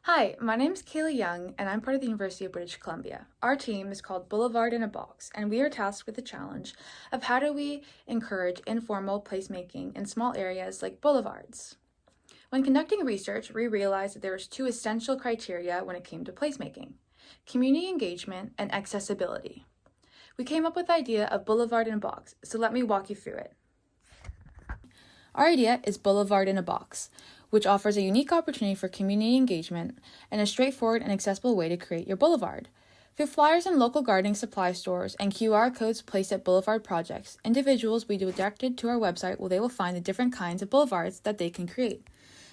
Hi, my name is Kayla Young, and I'm part of the University of British Columbia. Our team is called Boulevard in a Box, and we are tasked with the challenge of how do we encourage informal placemaking in small areas like boulevards. When conducting research, we realized that there was two essential criteria when it came to placemaking: community engagement and accessibility. We came up with the idea of Boulevard in a Box, so let me walk you through it. Our idea is Boulevard in a Box, which offers a unique opportunity for community engagement and a straightforward and accessible way to create your boulevard. Through flyers in local gardening supply stores and QR codes placed at boulevard projects, individuals will be directed to our website where they will find the different kinds of boulevards that they can create.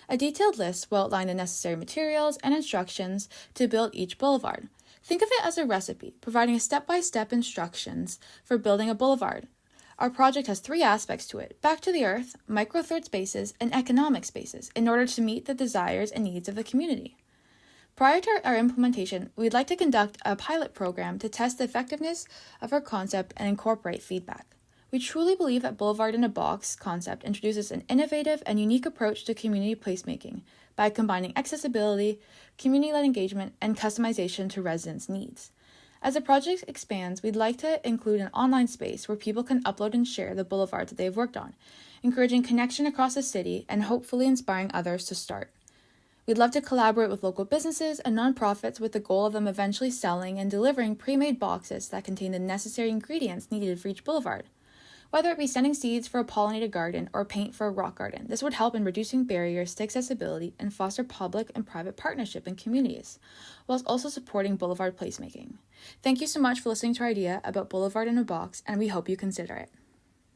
A detailed list will outline the necessary materials and instructions to build each boulevard. Think of it as a recipe, providing step-by-step instructions for building a boulevard. Our project has three aspects to it: back to the earth, micro-third spaces, and economic spaces, in order to meet the desires and needs of the community. Prior to our implementation, we'd like to conduct a pilot program to test the effectiveness of our concept and incorporate feedback. We truly believe that Boulevard in a Box concept introduces an innovative and unique approach to community placemaking by combining accessibility, community-led engagement, and customization to residents' needs. As the project expands, we'd like to include an online space where people can upload and share the boulevards that they've worked on, encouraging connection across the city and hopefully inspiring others to start. We'd love to collaborate with local businesses and nonprofits with the goal of them eventually selling and delivering pre-made boxes that contain the necessary ingredients needed for each boulevard. Whether it be sending seeds for a pollinated garden or paint for a rock garden, this would help in reducing barriers to accessibility and foster public and private partnership in communities, whilst also supporting boulevard placemaking. Thank you so much for listening to our idea about Boulevard in a Box, and we hope you consider it.